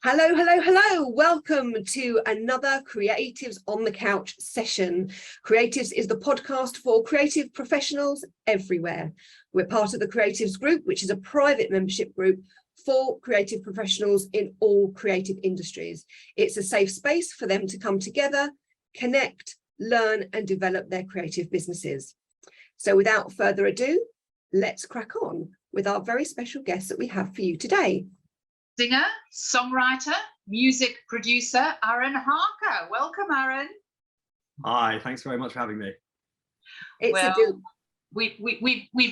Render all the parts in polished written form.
Hello, hello, hello. Welcome to another Creatives on the Couch session. Creatives is the podcast for creative professionals everywhere. We're part of the Creatives Group, which is a private membership group for creative professionals in all creative industries. It's a safe space for them to come together, connect, learn and develop their creative businesses. So without further ado, let's crack on with our very special guest that we have for you today. Singer, songwriter, music producer, Arrun Harker. Welcome, Arrun. Hi, thanks very much for having me. We've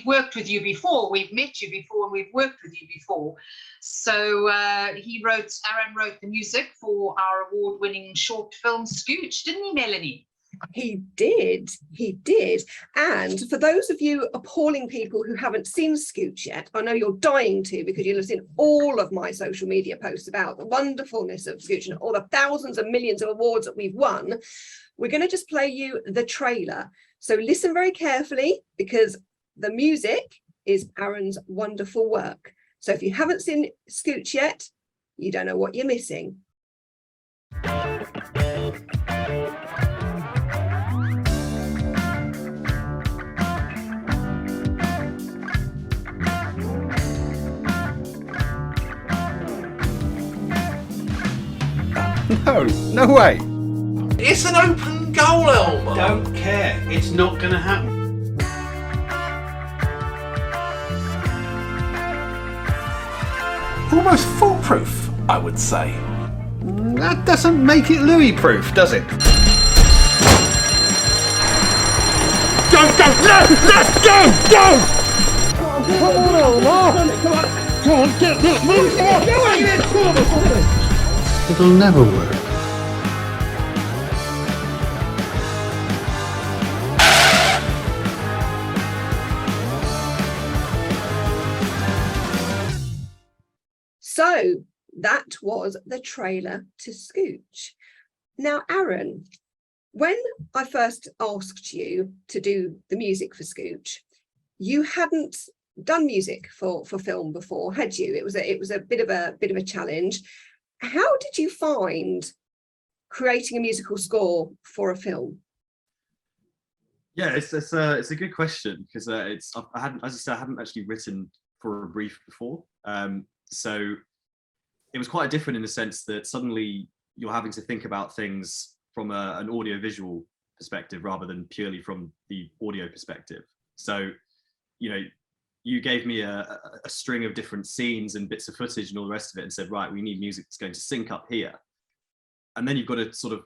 worked with you before, we've met you before, and we've worked with you before. So Arrun wrote the music for our award-winning short film SCOOTCH, didn't he, Melanie? He did. And for those of you appalling people who haven't seen SCOOTCH yet, I know you're dying to, because you'll have seen all of my social media posts about the wonderfulness of SCOOTCH and all the thousands and millions of awards that we've won. We're going to just play you the trailer. So listen very carefully, because the music is Arrun's wonderful work. So if you haven't seen SCOOTCH yet, you don't know what you're missing. No way. It's an open goal album. Don't care. It's not going to happen. Almost foolproof, I would say. That doesn't make it Louis-proof, does it? Go! Let's go! Come on, get this, move! It'll never work. So that was the trailer to SCOOTCH. Now, Arrun, when I first asked you to do the music for SCOOTCH, you hadn't done music for film before, had you? It was a bit of a challenge. How did you find creating a musical score for a film? Yeah, it's a good question, because I hadn't actually written for a brief before, so it was quite different in the sense that suddenly you're having to think about things from an audio-visual perspective rather than purely from the audio perspective. So, you know, you gave me a string of different scenes and bits of footage and all the rest of it and said, right, we need music that's going to sync up here. And then you've got to sort of,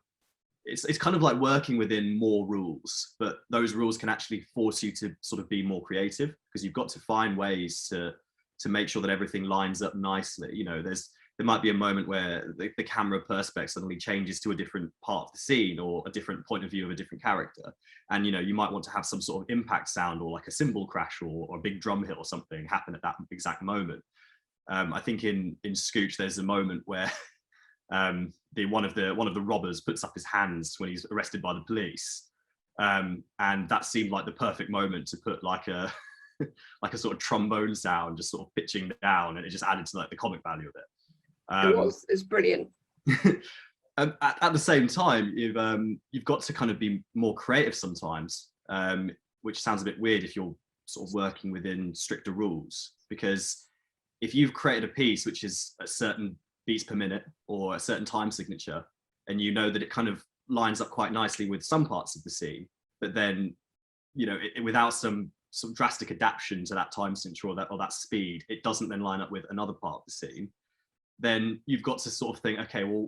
it's kind of like working within more rules, but those rules can actually force you to sort of be more creative, because you've got to find ways to make sure that everything lines up nicely. You know, there might be a moment where the camera perspex suddenly changes to a different part of the scene or a different point of view of a different character. And, you know, you might want to have some sort of impact sound or like a cymbal crash or a big drum hit or something happen at that exact moment. I think in SCOOTCH, there's a moment where one of the robbers puts up his hands when he's arrested by the police. And that seemed like the perfect moment to put like a sort of trombone sound just sort of pitching down, and it just added to like the comic value of it. It's brilliant. At the same time, you've got to kind of be more creative sometimes, which sounds a bit weird if you're sort of working within stricter rules, because if you've created a piece which is a certain beats per minute or a certain time signature, and you know that it kind of lines up quite nicely with some parts of the scene, but then, you know, without some drastic adaptation to that time signature or that speed, it doesn't then line up with another part of the scene, then you've got to sort of think, okay, well,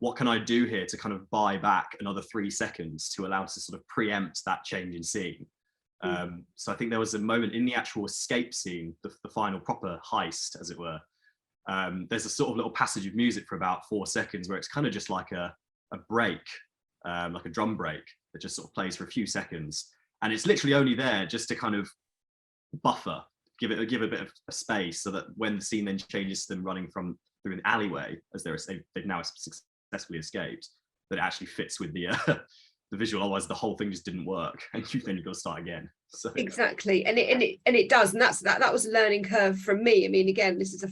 what can I do here to kind of buy back another 3 seconds to allow to sort of preempt that change in scene? So I think there was a moment in the actual escape scene, the final proper heist, as it were. There's a sort of little passage of music for about 4 seconds where it's kind of just like a break, like a drum break that just sort of plays for a few seconds. And it's literally only there just to kind of buffer, give a bit of a space, so that when the scene then changes to them running through an alleyway, as they've now successfully escaped, that it actually fits with the visual. Otherwise, the whole thing just didn't work, and then you've got to start again. So exactly, and it does, and that was a learning curve from me. I mean, again, this is the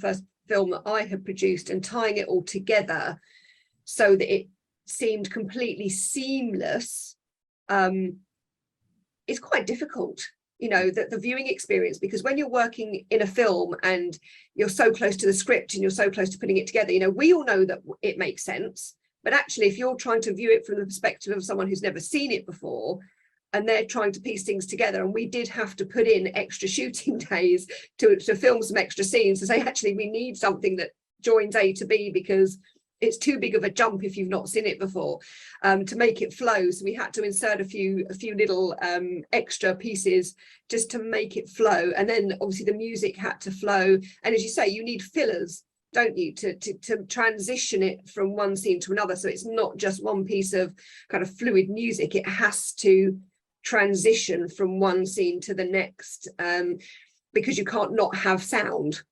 film that I had produced and tying it all together so that it seemed completely seamless is quite difficult. You know, the viewing experience, because when you're working in a film and you're so close to the script and you're so close to putting it together, you know, we all know that it makes sense, but actually if you're trying to view it from the perspective of someone who's never seen it before and they're trying to piece things together, and we did have to put in extra shooting days to film some extra scenes to say, actually we need something that joins A to B because it's too big of a jump if you've not seen it before, to make it flow. So we had to insert a few little extra pieces just to make it flow, and then obviously the music had to flow. And as you say, you need fillers, don't you, to transition it from one scene to another, so it's not just one piece of kind of fluid music. It has to transition from one scene to the next, because you can't not have sound.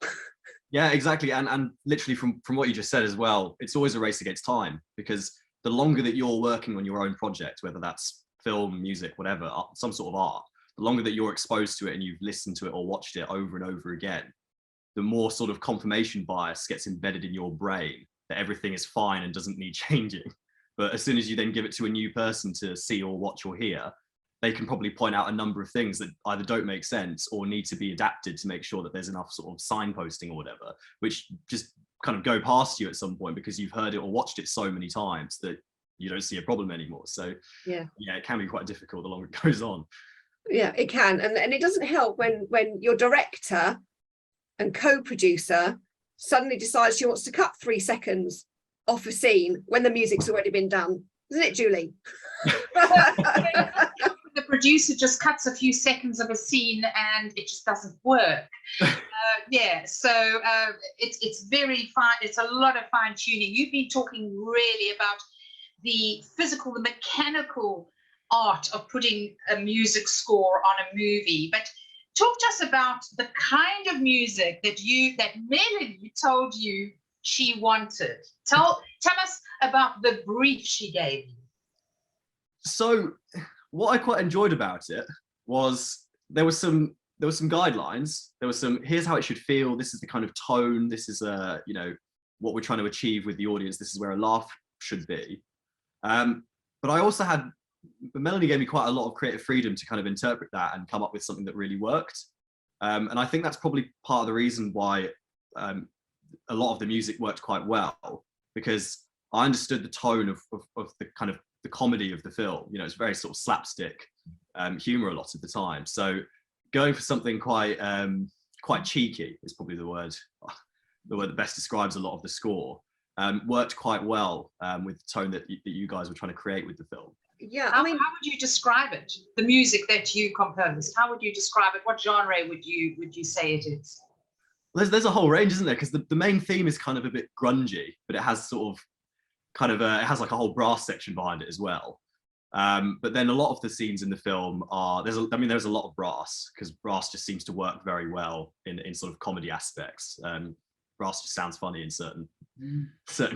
Yeah, exactly. And literally from what you just said as well, it's always a race against time, because the longer that you're working on your own project, whether that's film, music, whatever, some sort of art, the longer that you're exposed to it and you've listened to it or watched it over and over again, the more sort of confirmation bias gets embedded in your brain that everything is fine and doesn't need changing. But as soon as you then give it to a new person to see or watch or hear, they can probably point out a number of things that either don't make sense or need to be adapted to make sure that there's enough sort of signposting or whatever, which just kind of go past you at some point because you've heard it or watched it so many times that you don't see a problem anymore. So yeah, it can be quite difficult the longer it goes on. Yeah, it can. And it doesn't help when your director and co-producer suddenly decides she wants to cut 3 seconds off a scene when the music's already been done. Isn't it, Julie? The producer just cuts a few seconds of a scene and it just doesn't work. Yeah, so it's very fine. It's a lot of fine tuning. You've been talking really about the physical, the mechanical art of putting a music score on a movie. But talk to us about the kind of music that Melanie told you she wanted. Tell us about the brief she gave you. So what I quite enjoyed about it was there was some guidelines. There was some, here's how it should feel. This is the kind of tone. This is you know, what we're trying to achieve with the audience. This is where a laugh should be. But I also had, Melanie gave me quite a lot of creative freedom to kind of interpret that and come up with something that really worked. And I think that's probably part of the reason why a lot of the music worked quite well, because I understood the tone of the kind of the comedy of the film. You know, it's very sort of slapstick humor a lot of the time. So going for something quite cheeky is probably the word that best describes a lot of the score. Worked quite well with the tone that you guys were trying to create with the film. Yeah, I mean, how would you describe it? The music that you composed, how would you describe it? What genre would you say it is? Well, there's a whole range, isn't there? Because the main theme is kind of a bit grungy, but it has sort of it has like a whole brass section behind it as well. But then a lot of the scenes in the film are, there's a lot of brass, because brass just seems to work very well in sort of comedy aspects. Brass just sounds funny in certain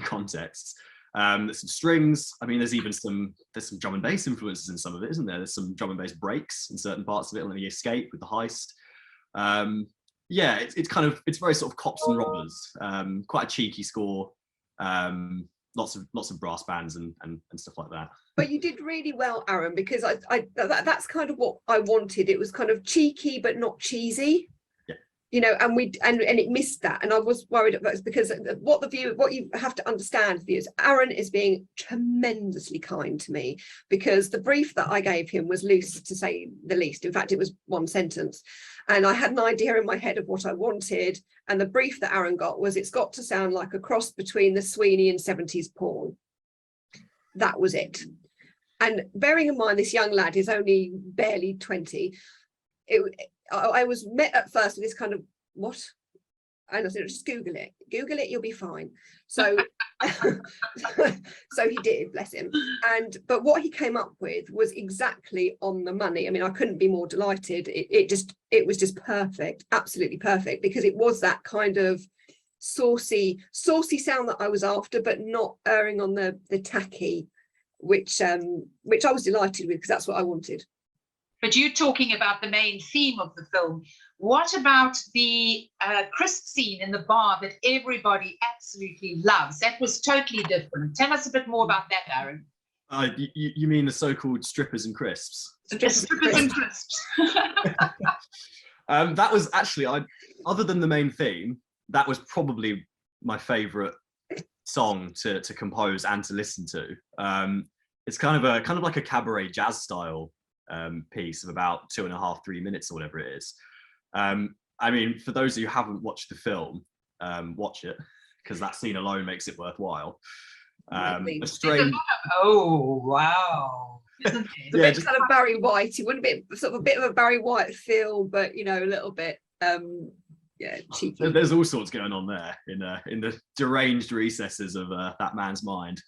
contexts. There's some strings. I mean, there's some drum and bass influences in some of it, isn't there? There's some drum and bass breaks in certain parts of it, like the escape with the heist. Yeah, it's very sort of cops and robbers. Quite a cheeky score. Lots of brass bands and stuff like that. But you did really well, Arrun, because that's kind of what I wanted. It was kind of cheeky but not cheesy. You know, and it missed that, and I was worried about it, because what you have to understand, viewers, Arrun is being tremendously kind to me, because the brief that I gave him was loose, to say the least. In fact, it was one sentence, and I had an idea in my head of what I wanted, and the brief that Arrun got was, it's got to sound like a cross between the Sweeney and 70s porn. That was it. And bearing in mind this young lad is only barely 20, I was met at first with this kind of, what? And I said, just Google it, you'll be fine. So so he did, bless him. But what he came up with was exactly on the money. I mean, I couldn't be more delighted. It was just perfect, absolutely perfect, because it was that kind of saucy sound that I was after, but not erring on the tacky, which I was delighted with, because that's what I wanted. But you're talking about the main theme of the film, What about the crisp scene in the bar that everybody absolutely loves? That was totally different. Tell us a bit more about that, Arrun. You mean the so-called strippers and crisps? Strippers and crisps. That was actually, other than the main theme, that was probably my favourite song to compose and to listen to. It's kind of like a cabaret jazz style piece of about 2.5, 3 minutes or whatever it is. I mean, for those of you who haven't watched the film, watch it, because that scene alone makes it worthwhile. A strange... Oh wow! Isn't it? A bit kind of Barry White. It wouldn't be sort of a bit of a Barry White feel, but you know, a little bit, yeah, cheeky. There's all sorts going on there in the deranged recesses of that man's mind.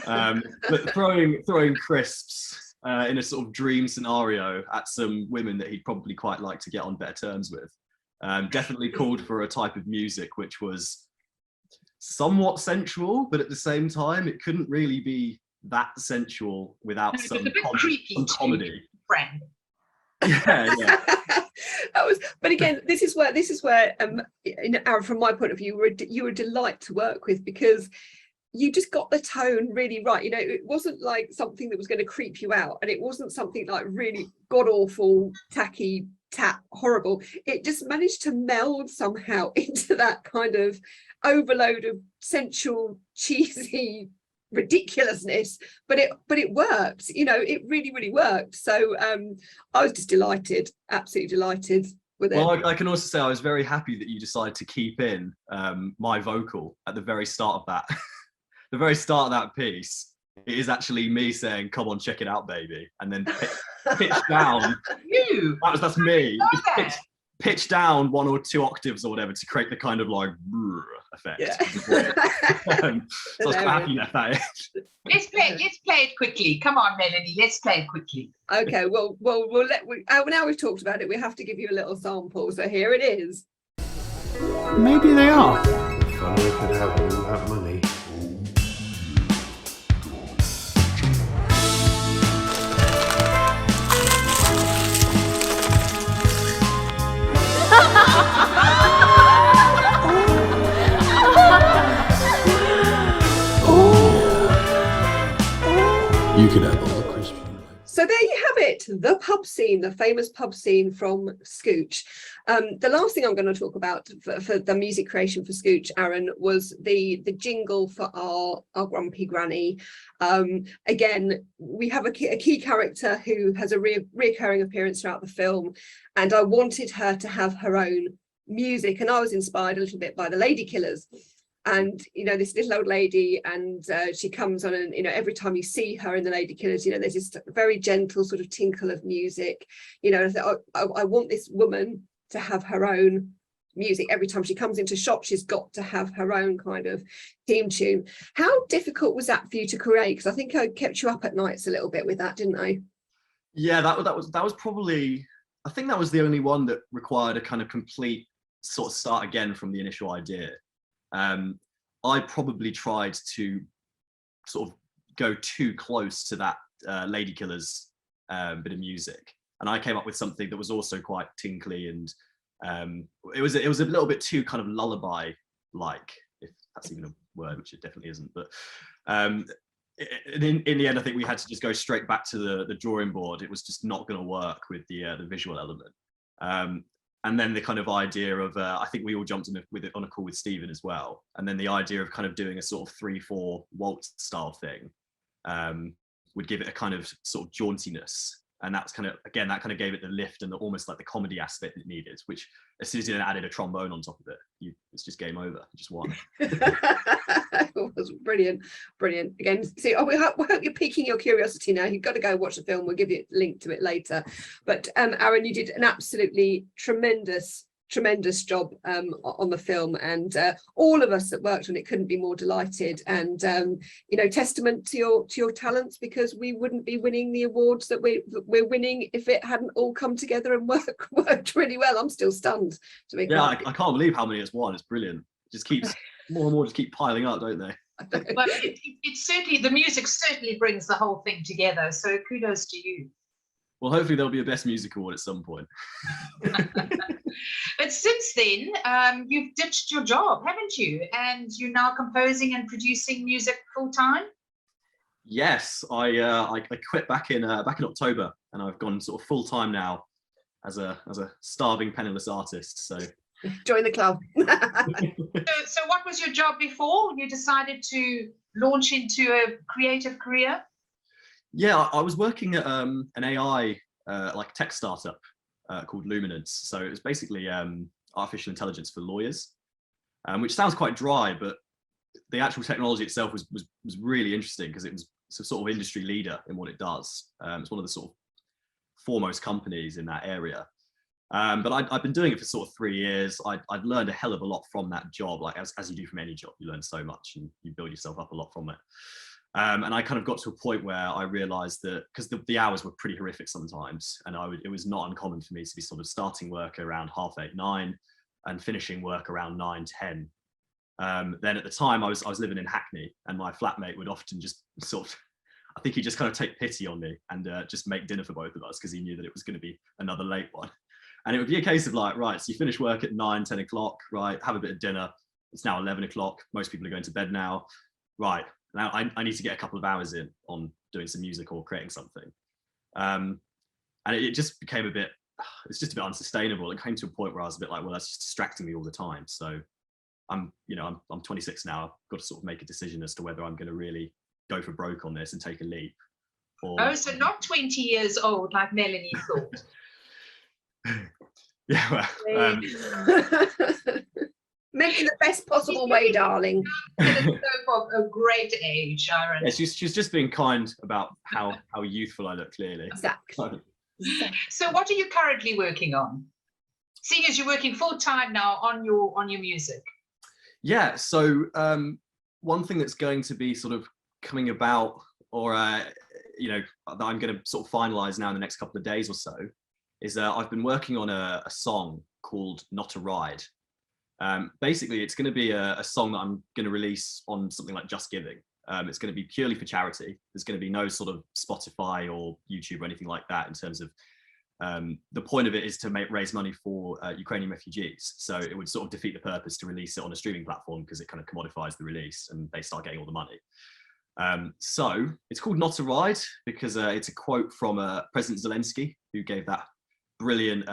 But throwing crisps in a sort of dream scenario at some women that he'd probably quite like to get on better terms with, definitely called for a type of music which was somewhat sensual, but at the same time, it couldn't really be that sensual without some comedy. Friend. Yeah. That was, but again, this is where Arrun, from my point of view, you were a delight to work with, because you just got the tone really right. You know, it wasn't like something that was going to creep you out, and it wasn't something like really god awful, tacky, horrible. It just managed to meld somehow into that kind of overload of sensual, cheesy ridiculousness, but it worked. You know, it really worked. So I was just delighted, absolutely delighted with it. Well, I can also say I was very happy that you decided to keep in my vocal at the very start of that. The very start of that piece, it is actually me saying, "Come on, check it out, baby," and then pitch down. That's me. Pitch down 1 or 2 octaves or whatever to create the kind of like effect. Yeah. So I was quite happy with that. Let's play it quickly. Come on, Melanie, let's play it quickly. Okay, well, now we've talked about it, we have to give you a little sample. So here it is. Maybe they are. If I could have all that money. You could have all the crisps. So there you have it, the pub scene, the famous pub scene from SCOOTCH. The last thing I'm going to talk about for the music creation for SCOOTCH, Arrun, was the jingle for our Grumpy Granny. Again, we have a key character who has a reoccurring appearance throughout the film, and I wanted her to have her own music, and I was inspired a little bit by the Lady Killers. And you know, this little old lady, and she comes on, and you know, every time you see her in the Lady Killers, you know, there's this very gentle sort of tinkle of music. You know, I want this woman to have her own music. Every time she comes into shop, she's got to have her own kind of theme tune. How difficult was that for you to create? Because I think I kept you up at nights a little bit with that, didn't I? Yeah, that was probably, I think that was the only one that required a kind of complete sort of start again from the initial idea. I probably tried to sort of go too close to that Lady Killers bit of music, and I came up with something that was also quite tinkly, and it was a little bit too kind of lullaby-like, if that's even a word, which it definitely isn't. But in the end, I think we had to just go straight back to the drawing board. It was just not going to work with the visual element. And then the kind of idea of, I think we all jumped on a call with Stephen as well. And then the idea of kind of doing a sort of 3/4 waltz style thing would give it a kind of sort of jauntiness. And that's kind of, again, that kind of gave it the lift and almost like the comedy aspect it needed, which as soon as you then added a trombone on top of it, it's just game over, you just won. It was brilliant. Again, see, we hope you're piquing your curiosity now. You've got to go watch the film. We'll give you a link to it later. But Arrun, you did an absolutely tremendous job on the film, and all of us that worked on it couldn't be more delighted, and you know, testament to your talents, because we wouldn't be winning the awards that we're winning if it hadn't all come together and worked really well. I'm still stunned, to be I can't believe how many it's won. It's brilliant. It just keeps more and more just keep piling up, don't they? But it certainly, the music certainly brings the whole thing together, so kudos to you. well, hopefully there'll be a Best Music Award at some point. But since then, you've ditched your job, haven't you? And you're now composing and producing music full time? Yes, I quit back in October, and I've gone sort of full time now as a starving penniless artist. So Join the club. So what was your job before you decided to launch into a creative career? Yeah, I was working at an AI like tech startup called Luminance. So it was basically artificial intelligence for lawyers, which sounds quite dry, but the actual technology itself was really interesting because it was a sort of industry leader in what it does. It's one of the sort of foremost companies in that area. But I've been doing it for sort of 3 years. I'd learned a hell of a lot from that job. Like as you do from any job, you learn so much and you build yourself up a lot from it. And I kind of got to a point where I realized that because the hours were pretty horrific sometimes, and it was not uncommon for me to be sort of starting work around 8:30, 9 and finishing work around 9, 10. Then at the time I was living in Hackney, and my flatmate would often just sort of, I think he'd just kind of take pity on me and just make dinner for both of us because he knew that it was going to be another late one. And it would be a case of like, right, so you finish work at 9, 10 o'clock, right, have a bit of dinner. It's now 11 o'clock. Most people are going to bed now. Right, now I need to get a couple of hours in on doing some music or creating something. And it just became it's just a bit unsustainable. It came to a point where I was a bit like, well, that's just distracting me all the time. So I'm 26 now. I've got to sort of make a decision as to whether I'm going to really go for broke on this and take a leap. Oh, so not 20 years old like Melanie thought. Yeah, well, Meant in the best possible way, darling. A great age, Arrun. yeah, she's just being kind about how youthful I look, clearly. Exactly. So what are you currently working on? Seeing as you're working full time now on your music. Yeah, so one thing that's going to be sort of coming about, or that I'm going to sort of finalize now in the next couple of days or so, is I've been working on a song called Not a Ride. Basically, it's going to be a song that I'm going to release on something like Just Giving. It's going to be purely for charity. There's going to be no sort of Spotify or YouTube or anything like that in terms of the point of it is to raise money for Ukrainian refugees. So it would sort of defeat the purpose to release it on a streaming platform because it kind of commodifies the release and they start getting all the money. So it's called Not a Ride because it's a quote from President Zelensky, who gave that brilliant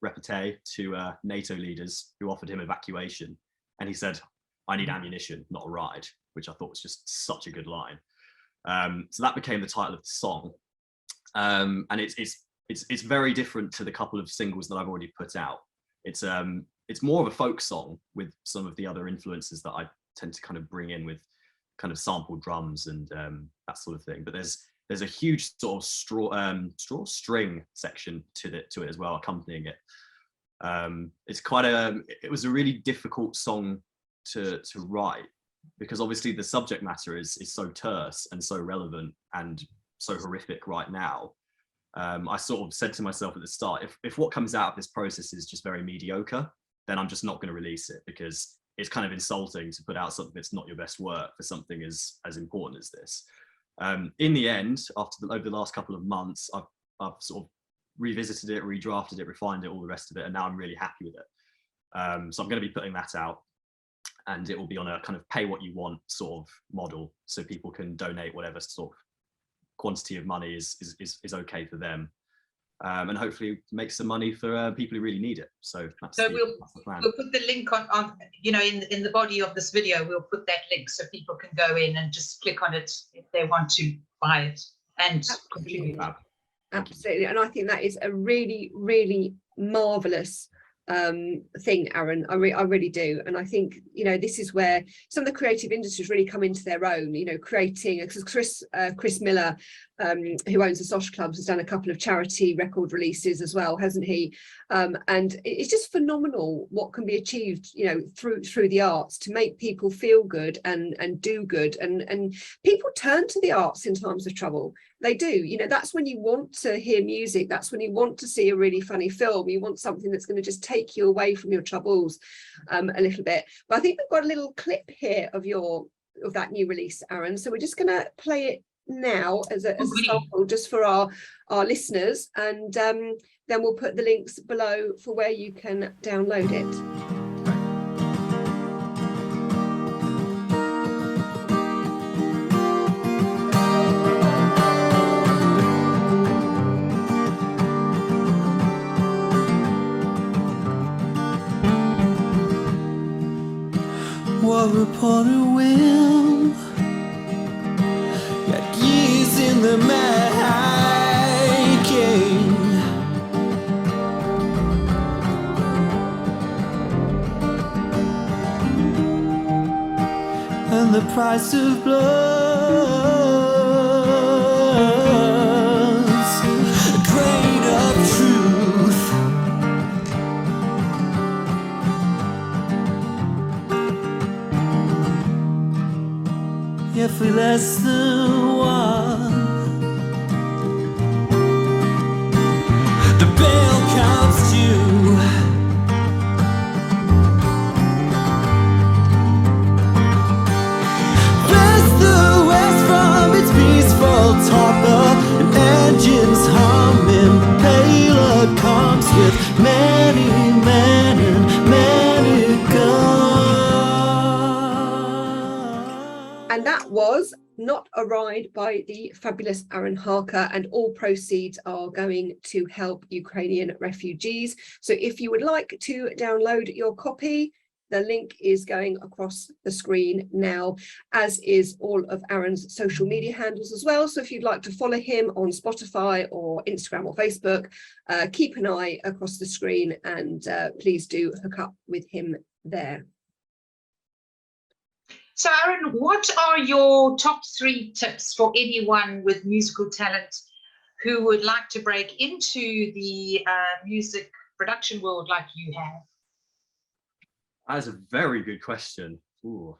repartee to NATO leaders who offered him evacuation. And he said, "I need ammunition, not a ride," which I thought was just such a good line. So that became the title of the song. And it's very different to the couple of singles that I've already put out. It's more of a folk song with some of the other influences that I tend to kind of bring in with kind of sampled drums and that sort of thing. But there's a huge sort of string section to it as well, accompanying it. It was a really difficult song to write because obviously the subject matter is so terse and so relevant and so horrific right now. I sort of said to myself at the start, if what comes out of this process is just very mediocre, then I'm just not going to release it because it's kind of insulting to put out something that's not your best work for something as important as this. In the end, over the last couple of months, I've sort of revisited it, redrafted it, refined it, all the rest of it, and now I'm really happy with it. So I'm going to be putting that out, and it will be on a kind of pay what you want sort of model, so people can donate whatever sort of quantity of money is okay for them, and hopefully make some money for people who really need it. So that's the plan. We'll put the link on in the body of this video. We'll put that link so people can go in and just click on it if they want to buy it and contribute. Absolutely, and I think that is a really, really marvelous thing, Arrun. I really do. And I think, this is where some of the creative industries really come into their own, creating, because Chris Miller, who owns the SCOOTCH Clubs, has done a couple of charity record releases as well, hasn't he? And it's just phenomenal what can be achieved, through the arts to make people feel good and do good. And people turn to the arts in times of trouble. They do. That's when you want to hear music. That's when you want to see a really funny film. You want something that's going to just take you away from your troubles a little bit. But I think we've got a little clip here of that new release, Arrun. So we're just going to play it now as a brilliant. sample just for our listeners, and then we'll put the links below for where you can download it. What reporter will got years in the making, and the price of blood's a grain of truth. If we less than one, the bell comes due. Bless the west from its peaceful topper, and engines humming. Paler comes with many men and many guns. And that was Not a Ride by the fabulous Arrun Harker, and all proceeds are going to help Ukrainian refugees. So if you would like to download your copy, the link is going across the screen now, as is all of Arrun's social media handles as well. So if you'd like to follow him on Spotify or Instagram or Facebook, keep an eye across the screen, and please do hook up with him there. So Arrun, what are your top 3 tips for anyone with musical talent who would like to break into the music production world like you have? That is a very good question. Ooh.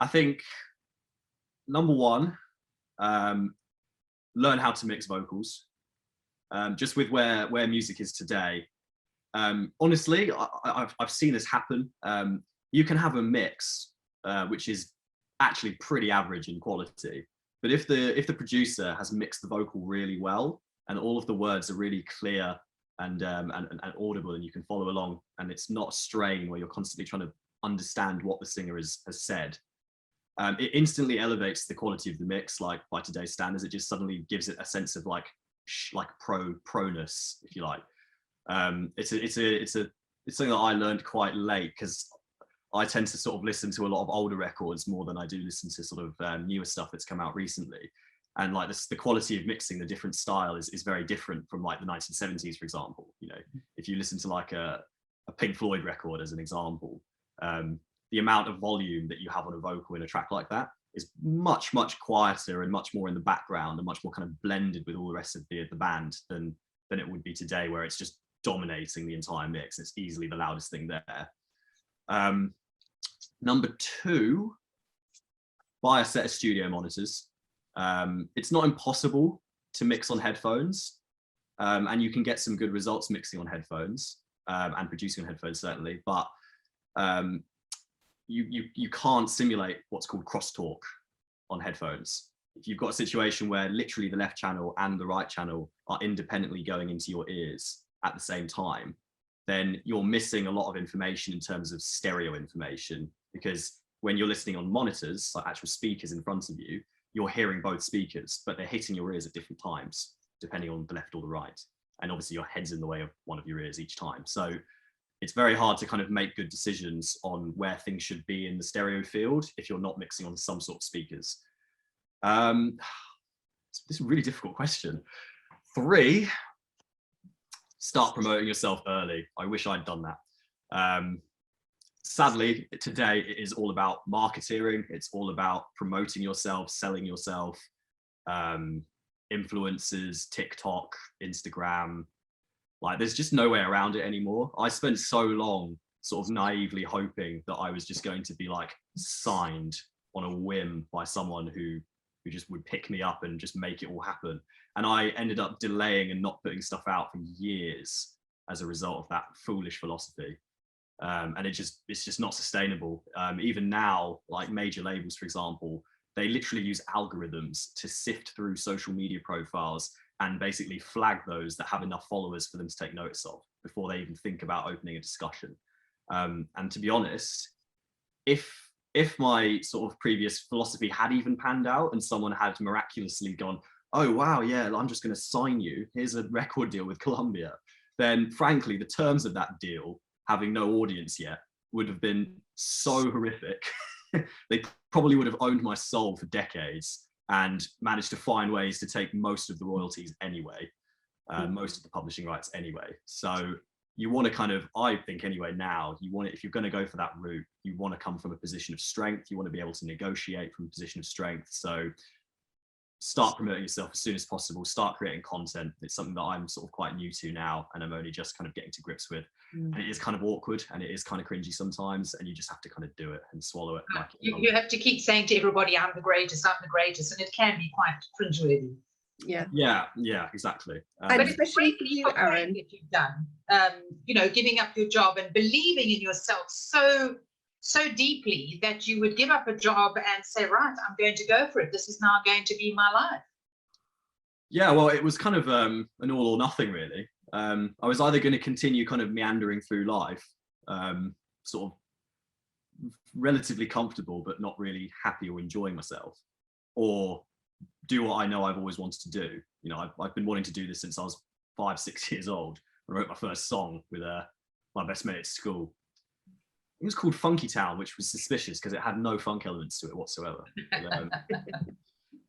I think number 1, learn how to mix vocals. Just with where music is today. Honestly, I've seen this happen. You can have a mix which is actually pretty average in quality, but if the producer has mixed the vocal really well and all of the words are really clear and audible, and you can follow along, and it's not a strain where you're constantly trying to understand what the singer has said, it instantly elevates the quality of the mix. Like by today's standards, it just suddenly gives it a sense of like proness, if you like. It's something that I learned quite late, because I tend to sort of listen to a lot of older records more than I do listen to sort of newer stuff that's come out recently. And like this, the quality of mixing the different style is very different from like the 1970s, for example. You know, if you listen to like a Pink Floyd record as an example, the amount of volume that you have on a vocal in a track like that is much quieter and much more in the background and much more kind of blended with all the rest of the band than it would be today, where it's just dominating the entire mix. It's easily the loudest thing there. Number 2, buy a set of studio monitors. It's not impossible to mix on headphones, and you can get some good results mixing on headphones and producing on headphones certainly, but you can't simulate what's called crosstalk on headphones. If you've got a situation where literally the left channel and the right channel are independently going into your ears at the same time, then you're missing a lot of information in terms of stereo information, because when you're listening on monitors, like actual speakers in front of you, you're hearing both speakers, but they're hitting your ears at different times, depending on the left or the right. And obviously your head's in the way of one of your ears each time. So it's very hard to kind of make good decisions on where things should be in the stereo field if you're not mixing on some sort of speakers. This is a really difficult question. 3, start promoting yourself early. I wish I'd done that. Sadly, today it is all about marketeering. It's all about promoting yourself, selling yourself, influencers, TikTok, Instagram. Like, there's just no way around it anymore. I spent so long sort of naively hoping that I was just going to be like signed on a whim by someone who just would pick me up and just make it all happen. And I ended up delaying and not putting stuff out for years as a result of that foolish philosophy. And it's just not sustainable. Even now, like major labels, for example, they literally use algorithms to sift through social media profiles and basically flag those that have enough followers for them to take notice of before they even think about opening a discussion. And to be honest, if my sort of previous philosophy had even panned out and someone had miraculously gone, oh wow, yeah, I'm just going to sign you, here's a record deal with Columbia, then frankly the terms of that deal, having no audience yet, would have been so horrific. They probably would have owned my soul for decades and managed to find ways to take most of the royalties anyway, most of the publishing rights anyway. So you want to kind of, I think anyway now, you want to, if you're going to go for that route, you want to come from a position of strength. You want to be able to negotiate from a position of strength. So start promoting yourself as soon as possible, start creating content. It's something that I'm sort of quite new to now, and I'm only just kind of getting to grips with. And it is kind of awkward and it is kind of cringy sometimes, and you just have to kind of do it and swallow it. Like you have to keep saying to everybody, I'm the greatest, and it can be quite cringeworthy. Yeah, exactly. And especially for you, Arrun, that you've done, you know, giving up your job and believing in yourself so deeply that you would give up a job and say, right, I'm going to go for it. This is now going to be my life. Yeah, well, it was kind of an all or nothing, really. I was either going to continue kind of meandering through life, sort of relatively comfortable, but not really happy or enjoying myself, or do what I know I've always wanted to do. You know, I've been wanting to do this since I was 5-6 years old. I wrote my first song with my best mate at school. It was called Funky Town, which was suspicious because it had no funk elements to it whatsoever. But,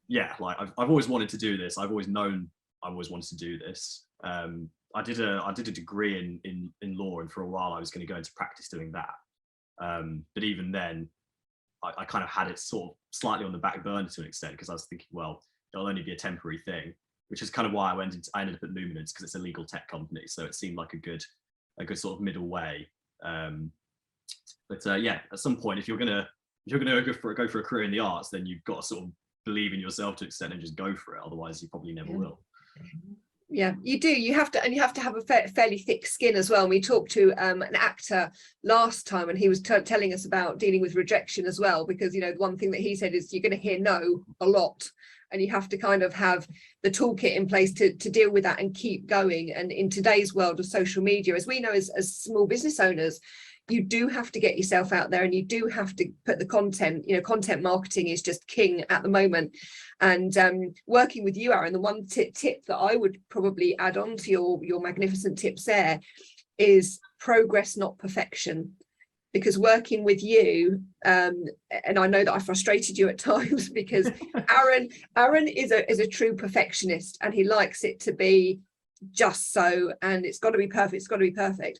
yeah, like I've always wanted to do this. I've always known I always wanted to do this. I did a degree in law, and for a while I was going to go into practice doing that. But even then, I kind of had it sort of slightly on the back burner to an extent, because I was thinking, well, it'll only be a temporary thing, which is kind of why I ended up at Luminance, because it's a legal tech company, so it seemed like a good sort of middle way. But yeah, at some point, if you're gonna go for a career in the arts, then you've got to sort of believe in yourself to an extent and just go for it. Otherwise, you probably never will. Yeah, you do. You have to, and you have to have a fairly thick skin as well. And we talked to an actor last time, and he was telling us about dealing with rejection as well, because, you know, one thing that he said is you're going to hear no a lot, and you have to kind of have the toolkit in place to deal with that and keep going. And in today's world of social media, as we know, as small business owners, you do have to get yourself out there, and you do have to put the content, you know, content marketing is just king at the moment. And working with you, Arrun, the one tip that I would probably add on to your magnificent tips there is progress, not perfection. Because working with you, and I know that I frustrated you at times, because Arrun is a true perfectionist, and he likes it to be just so, and it's got to be perfect, it's got to be perfect.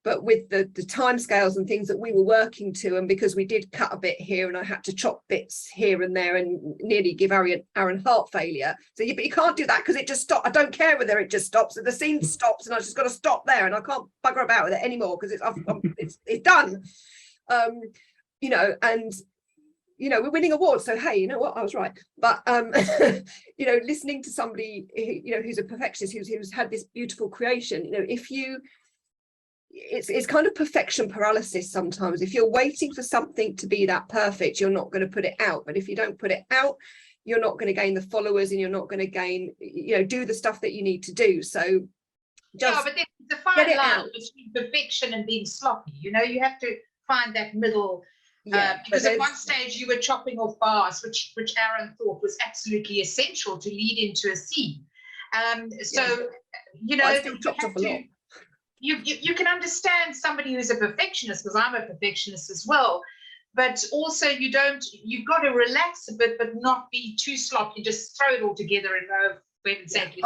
But with the timescales and things that we were working to, and because we did cut a bit here and I had to chop bits here and there and nearly give Arrun heart failure. So but you can't do that, because it just stopped. I don't care whether it just stops, and the scene stops, and I just got to stop there, and I can't bugger about with it anymore because it's done. You know, and you know, we're winning awards, so hey, you know what, I was right. But you know, listening to somebody you know, who's a perfectionist, who's had this beautiful creation, you know, if you, it's kind of perfection paralysis sometimes. If you're waiting for something to be that perfect, you're not going to put it out. But if you don't put it out, you're not going to gain the followers, and you're not going to gain, you know, do the stuff that you need to do. So just but there's a fine line between perfection and being sloppy. You know, you have to find that middle. Because at one stage you were chopping off bars, which Arrun thought was absolutely essential to lead into a scene. So you know, I still chopped off a lot. You can understand somebody who's a perfectionist, because I'm a perfectionist as well, but also you've got to relax a bit, but not be too sloppy. Just throw it all together and go.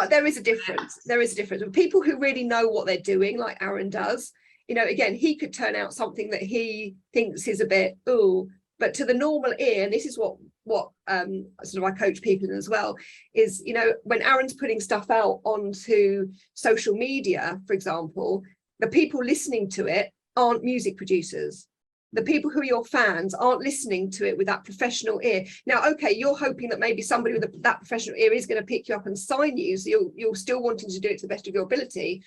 There is a difference. There is a difference. People who really know what they're doing, like Arrun does, you know, again, he could turn out something that he thinks is a bit, ooh, but to the normal ear, and this is what sort of I coach people in as well, is, you know, when Arrun's putting stuff out onto social media, for example, the people listening to it aren't music producers. The people who are your fans aren't listening to it with that professional ear. Now, okay, you're hoping that maybe somebody with that professional ear is going to pick you up and sign you, so you're still wanting to do it to the best of your ability.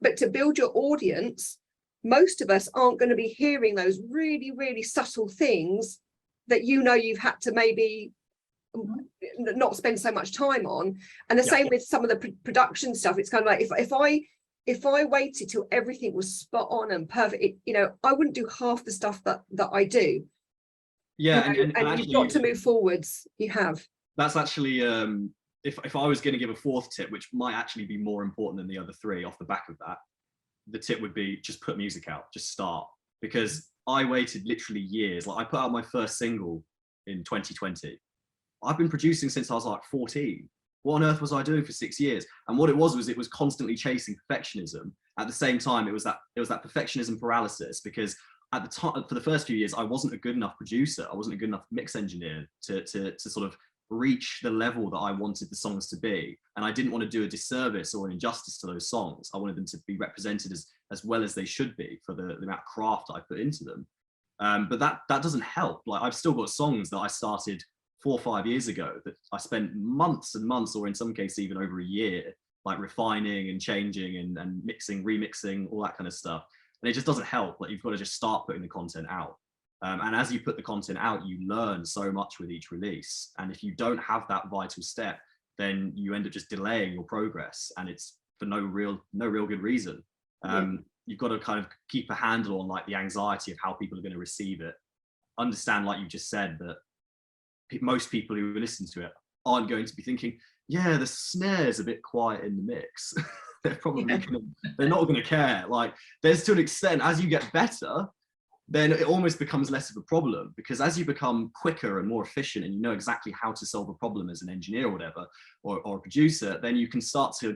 But to build your audience, most of us aren't going to be hearing those really, really subtle things that, you know, you've had to maybe not spend so much time on. And the same with some of the production stuff. It's kind of like if I waited till everything was spot on and perfect, you know, I wouldn't do half the stuff that I do. Yeah, you know, and actually, you've got to move forwards. You have. That's actually if I was going to give a fourth tip, which might actually be more important than the other three off the back of that, the tip would be just put music out, just start. Because I waited literally years. Like I put out my first single in 2020. I've been producing since I was like 14. What on earth was I doing for 6 years? And what it was constantly chasing perfectionism. At the same time, it was that perfectionism paralysis, because at the time, for the first few years, I wasn't a good enough producer. I wasn't a good enough mix engineer to sort of reach the level that I wanted the songs to be. And I didn't want to do a disservice or an injustice to those songs. I wanted them to be represented as well as they should be for the amount of craft I put into them. But that doesn't help. Like I've still got songs that I started 4 or 5 years ago that I spent months and months, or in some cases even over a year, like refining and changing and mixing, remixing, all that kind of stuff. And it just doesn't help. Like you've got to just start putting the content out. And as you put the content out, you learn so much with each release. And if you don't have that vital step, then you end up just delaying your progress, and it's for no real good reason. You've got to kind of keep a handle on like the anxiety of how people are going to receive it. Understand, like you just said, that most people who listen to it aren't going to be thinking, yeah, the snare's a bit quiet in the mix. They're probably they're not going to care. Like there's, to an extent, as you get better, then it almost becomes less of a problem, because as you become quicker and more efficient and you know exactly how to solve a problem as an engineer or whatever, or a producer, then you can start to,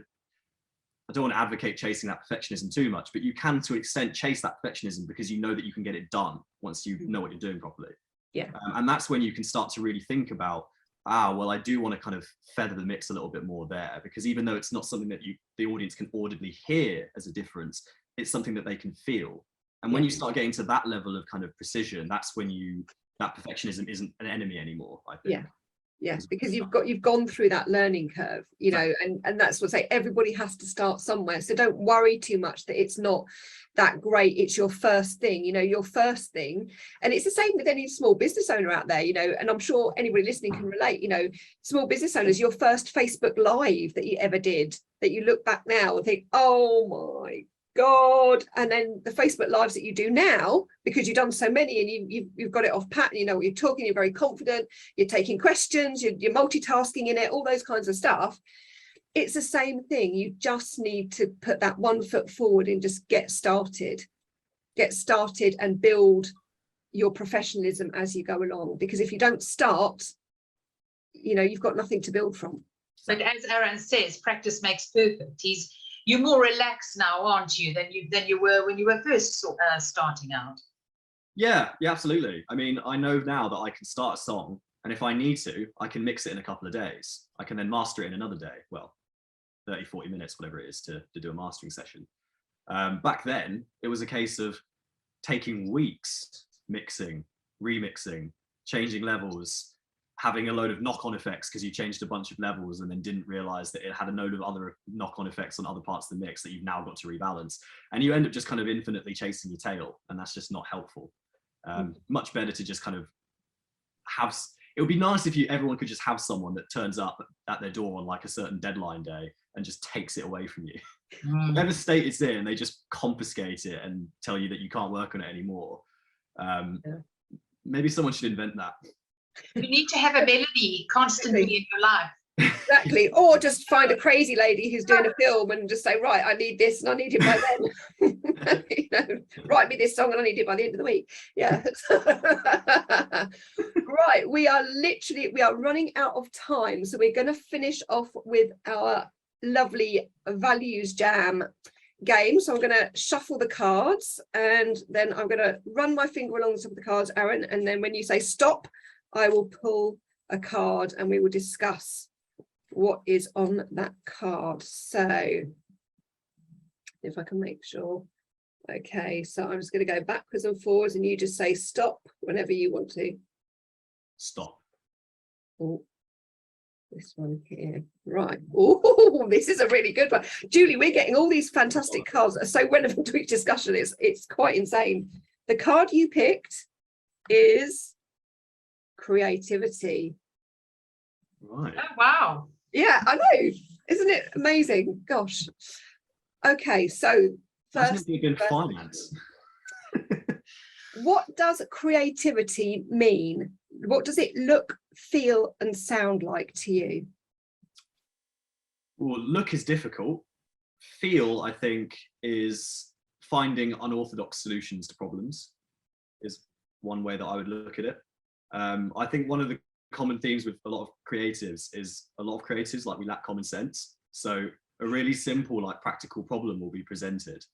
I don't want to advocate chasing that perfectionism too much, but you can to an extent chase that perfectionism because you know that you can get it done once you know what you're doing properly. Yeah. And that's when you can start to really think about, well, I do want to kind of feather the mix a little bit more there, because even though it's not something that the audience can audibly hear as a difference, it's something that they can feel. And when you start getting to that level of kind of precision, that's when that perfectionism isn't an enemy anymore, I think. Yeah. Yes, because you've gone through that learning curve, you know, and that's what I say, everybody has to start somewhere. So don't worry too much that it's not that great. It's your first thing, you know, your first thing. And it's the same with any small business owner out there, you know, and I'm sure anybody listening can relate, you know, small business owners, your first Facebook Live that you ever did, that you look back now and think, oh my God. And then the Facebook Lives that you do now, because you've done so many and you've got it off pat, you know what you're talking, you're very confident, you're taking questions, you're multitasking in it, all those kinds of stuff. It's the same thing. You just need to put that 1 foot forward and just get started and build your professionalism as you go along, because if you don't start, you know, you've got nothing to build from. But as Arrun says, practice makes perfect. You're more relaxed now, aren't you, than you were when you were first starting out? Yeah, absolutely. I mean, I know now that I can start a song, and if I need to, I can mix it in a couple of days. I can then master it in another day. Well, 30, 40 minutes, whatever it is, to do a mastering session. Back then, it was a case of taking weeks mixing, remixing, changing levels, having a load of knock-on effects because you changed a bunch of levels and then didn't realize that it had a load of other knock-on effects on other parts of the mix that you've now got to rebalance. And you end up just kind of infinitely chasing your tail, and that's just not helpful. Much better to just kind of have, it would be nice if everyone could just have someone that turns up at their door on like a certain deadline day and just takes it away from you. Whatever state it's in, they just confiscate it and tell you that you can't work on it anymore. Maybe someone should invent that. You need to have a melody constantly in your life. Exactly. Or just find a crazy lady who's doing a film and just say, right, I need this and I need it by then. You know, write me this song and I need it by the end of the week. Yeah. Right. We are running out of time. So we're going to finish off with our lovely values jam game. So I'm going to shuffle the cards and then I'm going to run my finger along the top of the cards, Arrun, and then when you say stop, I will pull a card and we will discuss what is on that card. So if I can make sure. Okay, so I'm just going to go backwards and forwards and you just say stop whenever you want to. Stop. Oh, this one here. Right. Oh, this is a really good one. Julie, we're getting all these fantastic cards that are so relevant to each discussion. It's quite insane. The card you picked is creativity. Right. Oh, wow. Yeah, I know. Isn't it amazing? Gosh. Okay, so Hasn't first, it been finance? what does creativity mean? What does it look, feel, and sound like to you? Well, look is difficult. Feel, I think, is finding unorthodox solutions to problems, is one way that I would look at it. I think one of the common themes with a lot of creatives is a lot of creatives, like, we lack common sense. So a really simple, like, practical problem will be presented.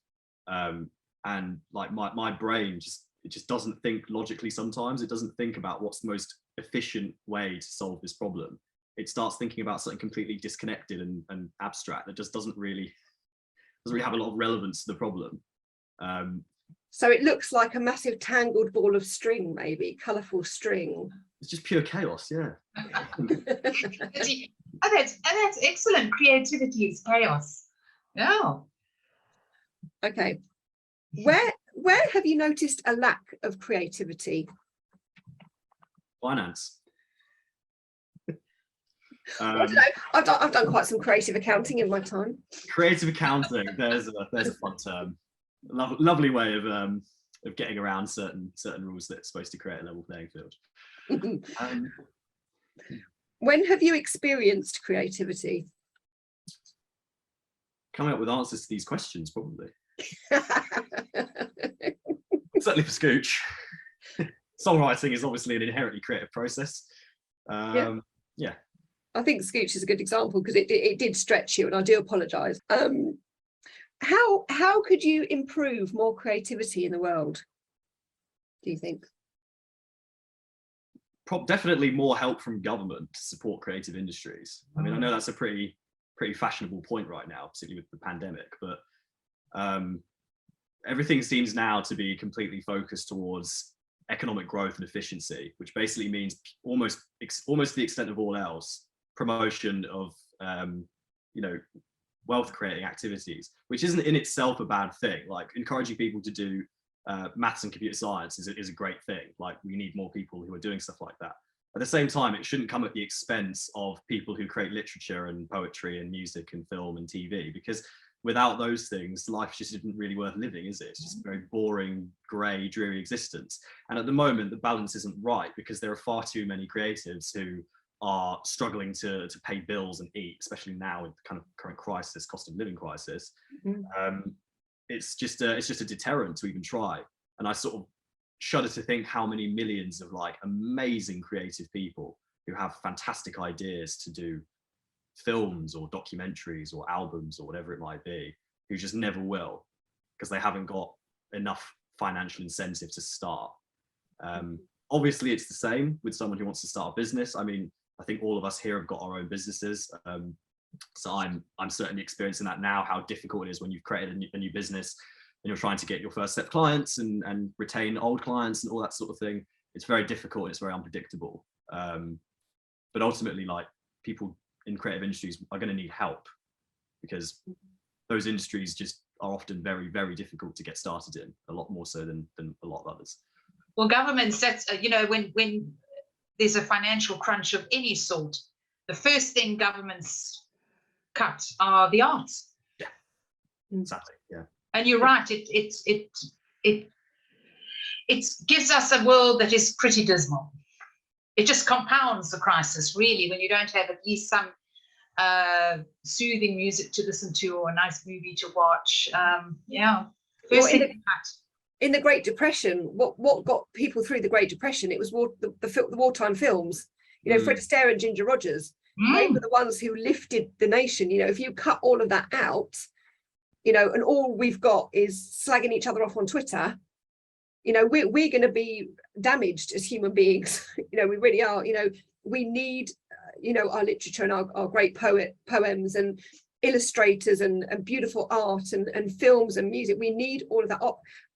And like my brain just doesn't think logically sometimes. It doesn't think about what's the most efficient way to solve this problem. It starts thinking about something completely disconnected and abstract that just doesn't really have a lot of relevance to the problem. So it looks like a massive tangled ball of string, maybe colourful string. It's just pure chaos, yeah. That's excellent. Creativity is chaos. Yeah. Okay. Where have you noticed a lack of creativity? Finance. I don't know. I've done quite some creative accounting in my time. Creative accounting. There's a fun term. Lovely way of getting around certain rules that's supposed to create a level playing field. When have you experienced creativity? Coming up with answers to these questions, probably. Certainly for Scooch. Songwriting is obviously an inherently creative process. Yeah. I think Scooch is a good example because it did stretch you, and I do apologise. How could you improve more creativity in the world, do you think? Definitely more help from government to support creative industries. I mean, I know that's a pretty fashionable point right now, particularly with the pandemic, but everything seems now to be completely focused towards economic growth and efficiency, which basically means almost to the extent of all else, promotion of wealth creating activities, which isn't in itself a bad thing. Like, encouraging people to do maths and computer science is a great thing. Like, we need more people who are doing stuff like that. At the same time, it shouldn't come at the expense of people who create literature and poetry and music and film and TV, because without those things, life just isn't really worth living, is it? It's just a very boring, grey, dreary existence. And at the moment, the balance isn't right because there are far too many creatives who are struggling to pay bills and eat, especially now with the kind of current crisis, cost of living crisis. It's just a deterrent to even try. And I sort of shudder to think how many millions of like amazing creative people who have fantastic ideas to do films or documentaries or albums or whatever it might be, who just never will because they haven't got enough financial incentive to start. Obviously it's the same with someone who wants to start a business. I mean, I think all of us here have got our own businesses. So I'm certainly experiencing that now, how difficult it is when you've created a new business and you're trying to get your first set of clients and retain old clients and all that sort of thing. It's very difficult. It's very unpredictable. But ultimately, like, people in creative industries are going to need help because those industries just are often very, very difficult to get started in, a lot more so than a lot of others. Well, government sets, when there's a financial crunch of any sort, the first thing governments cut are the arts. Yeah, exactly. Yeah. And you're right. It gives us a world that is pretty dismal. It just compounds the crisis, really, when you don't have at least some soothing music to listen to or a nice movie to watch. First thing cut. In the Great Depression, what got people through the Great Depression? It was the wartime films. Fred Astaire and Ginger Rogers. They were the ones who lifted the nation. If you cut all of that out, and all we've got is slagging each other off on Twitter, we're going to be damaged as human beings. We really are. We need, our literature and our great poems and illustrators and beautiful art and films and music. We need all of that.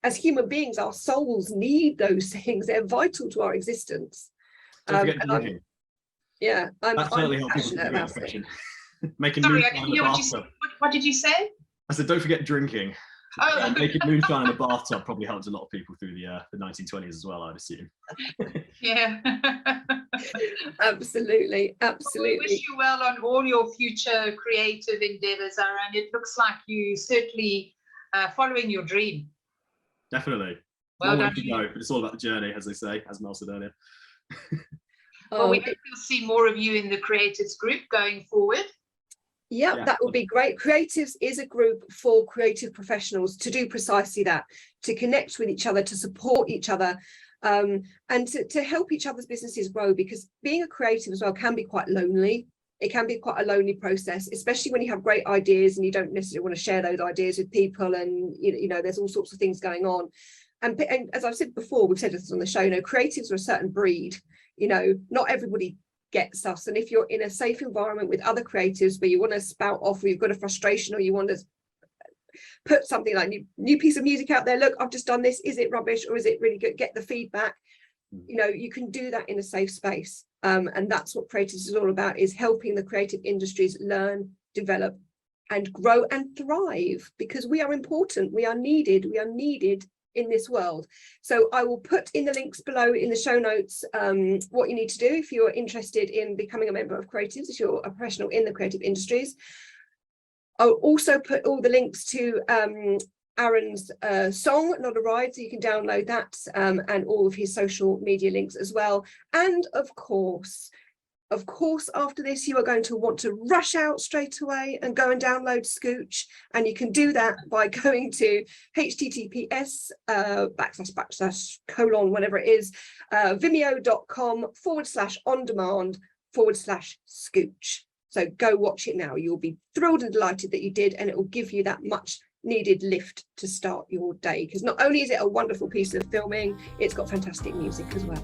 As human beings, our souls need those things. They're vital to our existence. Don't forget drinking. I'm help passionate people about it. Making Sorry, moves I didn't hear what you said. What did you say? I said, don't forget drinking. Oh, Making moonshine in a bathtub probably helped a lot of people through the 1920s as well, I'd assume. yeah. Absolutely, We absolutely. wish you well on all your future creative endeavors, Arrun. It looks like you certainly following your dream. Definitely. Well Long way done. to go, but it's all about the journey, as they say, as Mel said earlier. Well, we Oh, hope we'll see more of you in the creatives group going forward. yeah, that would be great. Creatives is a group for creative professionals to do precisely that, to connect with each other, to support each other, and to help each other's businesses grow, because being a creative as well can be quite lonely. It can be quite a lonely process, especially when you have great ideas and you don't necessarily want to share those ideas with people, and you know there's all sorts of things going on. And as I've said before, we've said this on the show, you know, creatives are a certain breed. You know, not everybody gets us, and if you're in a safe environment with other creatives where you want to spout off, or you've got a frustration, or you want to put something like new piece of music out there, look, I've just done this, is it rubbish or is it really good, get the feedback, you know, you can do that in a safe space. And that's what creatives is all about, is helping the creative industries learn, develop and grow and thrive, because we are important, we are needed in this world. So I will put in the links below in the show notes what you need to do if you're interested in becoming a member of Creatives, if you're a professional in the creative industries. I'll also put all the links to Arrun's song, Not a Ride, so you can download that, and all of his social media links as well. And of course, after this, you are going to want to rush out straight away and go and download SCOOTCH. And you can do that by going to https / whatever it is, vimeo.com/on-demand/SCOOTCH. So go watch it now. You'll be thrilled and delighted that you did, and it will give you that much needed lift to start your day, because not only is it a wonderful piece of filming, it's got fantastic music as well.